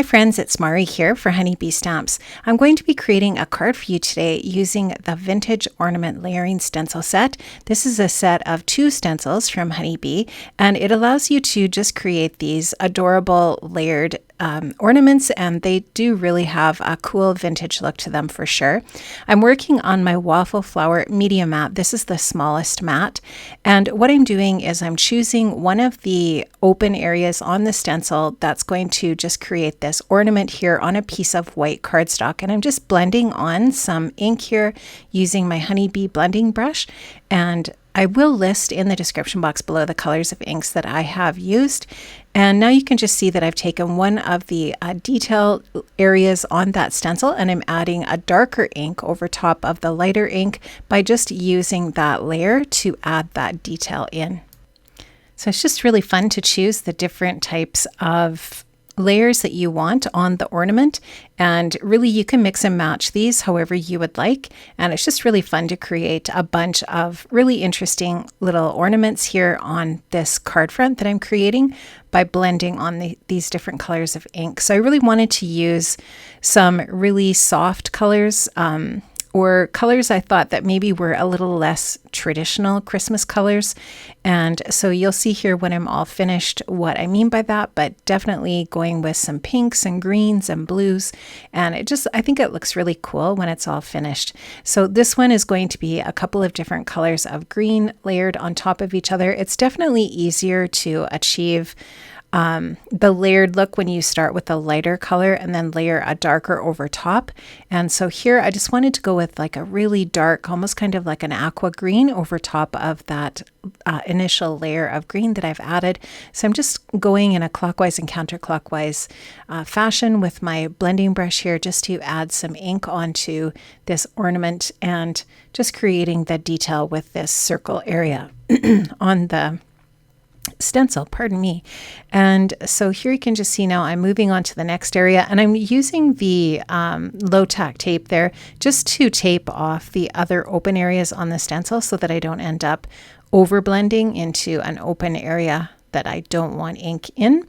Hi friends, it's Mari here for Honeybee Stamps. I'm going to be creating a card for you today using the Vintage Ornament Layering Stencil set. This is a set of 2 stencils from Honeybee, and it allows you to just create these adorable layered ornaments, and they do really have a cool vintage look to them for sure. I'm working on my waffle flower medium mat. This is the smallest mat, and what I'm doing is I'm choosing one of the open areas on the stencil that's going to just create this ornament here on a piece of white cardstock, and I'm just blending on some ink here using my Honeybee blending brush. And I will list in the description box below the colors of inks that I have used. And now you can just see that I've taken one of the detail areas on that stencil, and I'm adding a darker ink over top of the lighter ink by just using that layer to add that detail in. So it's just really fun to choose the different types of layers that you want on the ornament, and really you can mix and match these however you would like, and it's just really fun to create a bunch of really interesting little ornaments here on this card front that I'm creating by blending on these different colors of ink. So I really wanted to use some really soft colors, or colors I thought that maybe were a little less traditional Christmas colors. And so you'll see here when I'm all finished what I mean by that, but definitely going with some pinks and greens and blues. And I think it looks really cool when it's all finished. So this one is going to be a couple of different colors of green layered on top of each other. It's definitely easier to achieve the layered look when you start with a lighter color and then layer a darker over top. And so here I just wanted to go with like a really dark, almost kind of like an aqua green over top of that initial layer of green that I've added. So I'm just going in a clockwise and counterclockwise fashion with my blending brush here just to add some ink onto this ornament and just creating the detail with this circle area on the stencil, pardon me. And so here you can just see now I'm moving on to the next area, and I'm using the low tack tape there just to tape off the other open areas on the stencil so that I don't end up over blending into an open area that I don't want ink in.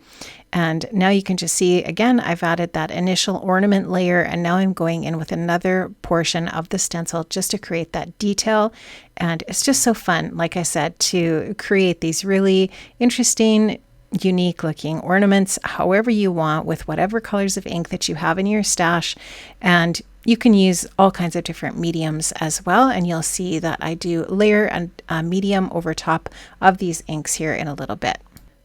And now you can just see, again, I've added that initial ornament layer, and now I'm going in with another portion of the stencil just to create that detail. And it's just so fun, like I said, to create these really interesting, unique looking ornaments however you want with whatever colors of ink that you have in your stash. And you can use all kinds of different mediums as well, and you'll see that I do layer a medium over top of these inks here in a little bit.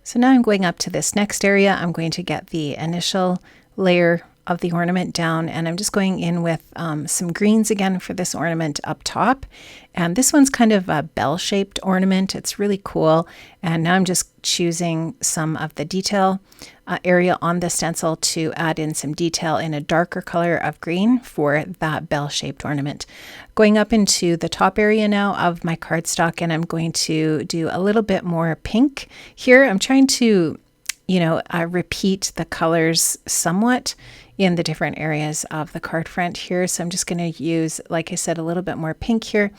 So now I'm going up to this next area. I'm going to get the initial layer of the ornament down, and I'm just going in with some greens again for this ornament up top. And this one's kind of a bell-shaped ornament. It's really cool. And now I'm just choosing some of the detail area on the stencil to add in some detail in a darker color of green for that bell-shaped ornament. Going up into the top area now of my cardstock, and I'm going to do a little bit more pink here. I'm trying to, repeat the colors somewhat in the different areas of the card front here. So I'm just going to use, like I said, a little bit more pink here,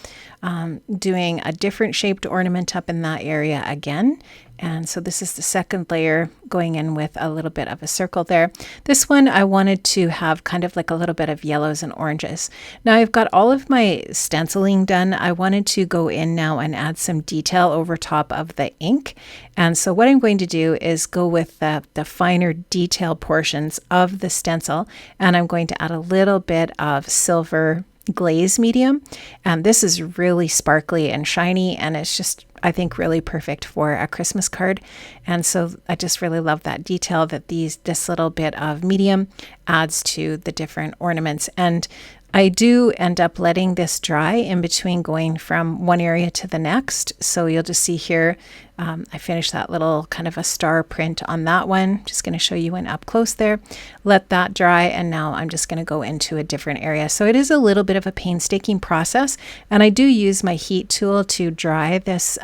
doing a different shaped ornament up in that area again. And so this is the second layer, going in with a little bit of a circle there. This one I wanted to have kind of like a little bit of yellows and oranges. Now I've got all of my stenciling done. I wanted to go in now and add some detail over top of the ink. And so what I'm going to do is go with the finer detail portions of the stencil, and I'm going to add a little bit of silver glaze medium. And this is really sparkly and shiny, and it's just, I think, really perfect for a Christmas card. And so I just really love that detail that this little bit of medium adds to the different ornaments. And I do end up letting this dry in between going from one area to the next. So you'll just see here, I finished that little kind of a star print on that one. Just going to show you one up close there. Let that dry, and now I'm just going to go into a different area. So it is a little bit of a painstaking process, and I do use my heat tool to dry this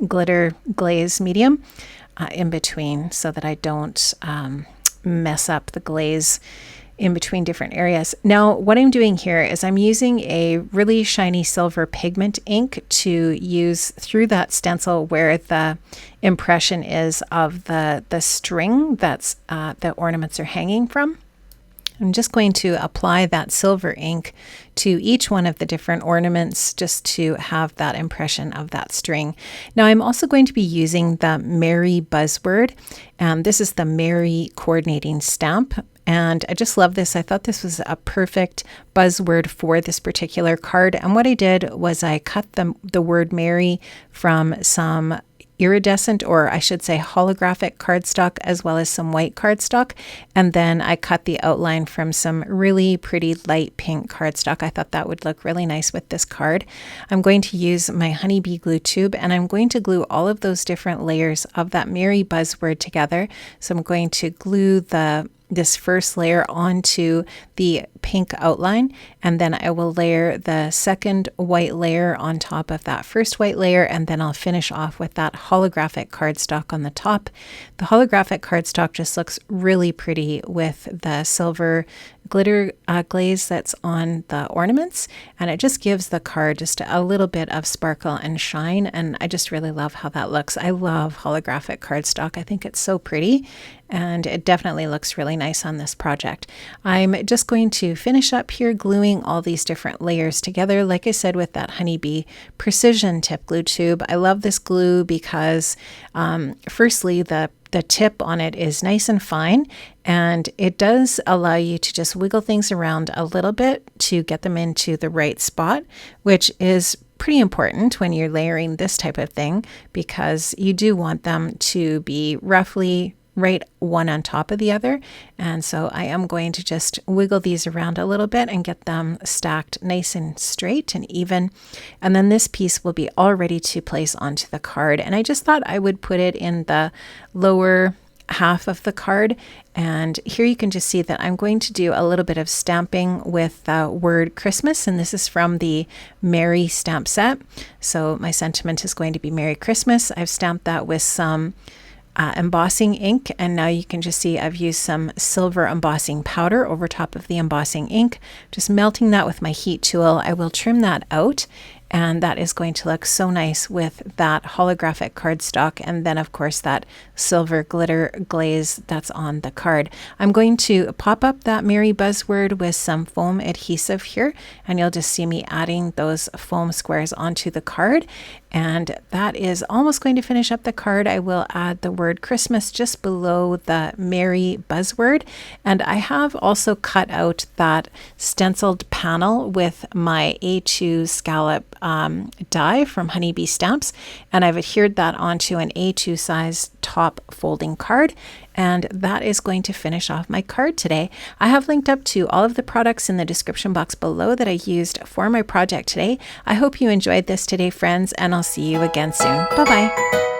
glitter glaze medium in between so that I don't mess up the glaze in between different areas. Now what I'm doing here is I'm using a really shiny silver pigment ink to use through that stencil where the impression is of the string that's the ornaments are hanging from. I'm just going to apply that silver ink to each one of the different ornaments just to have that impression of that string. Now I'm also going to be using the Merry buzzword. This is the Merry coordinating stamp. And I just love this. I thought this was a perfect buzzword for this particular card. And what I did was I cut the word Merry from some iridescent, or I should say holographic cardstock, as well as some white cardstock. And then I cut the outline from some really pretty light pink cardstock. I thought that would look really nice with this card. I'm going to use my honeybee glue tube, and I'm going to glue all of those different layers of that Merry buzzword together. So I'm going to glue this first layer onto the pink outline, and then I will layer the second white layer on top of that first white layer, and then I'll finish off with that holographic cardstock on the top. The holographic cardstock just looks really pretty with the silver glitter glaze that's on the ornaments, and it just gives the card just a little bit of sparkle and shine, and I just really love how that looks. I love holographic cardstock. I think it's so pretty, and it definitely looks really nice on this project. I'm just going to finish up here gluing all these different layers together, like I said, with that honeybee precision tip glue tube. I love this glue because firstly, the tip on it is nice and fine, and it does allow you to just wiggle things around a little bit to get them into the right spot, which is pretty important when you're layering this type of thing, because you do want them to be roughly right one on top of the other. And so I am going to just wiggle these around a little bit and get them stacked nice and straight and even. And then this piece will be all ready to place onto the card. And I just thought I would put it in the lower half of the card. And here you can just see that I'm going to do a little bit of stamping with the word Christmas, and this is from the Merry stamp set. So my sentiment is going to be Merry Christmas. I've stamped that with some embossing ink, and now you can just see I've used some silver embossing powder over top of the embossing ink, just melting that with my heat tool. I will trim that out, and that is going to look so nice with that holographic cardstock, and then of course that silver glitter glaze that's on the card. I'm going to pop up that Merry buzzword with some foam adhesive here, and you'll just see me adding those foam squares onto the card, and that is almost going to finish up the card. I will add the word Christmas just below the Merry buzzword, and I have also cut out that stenciled panel with my A2 scallop die from Honeybee Stamps, and I've adhered that onto an A2 size top folding card, and that is going to finish off my card today. I have linked up to all of the products in the description box below that I used for my project today. I hope you enjoyed this today, friends, and I'll see you again soon. Bye-bye.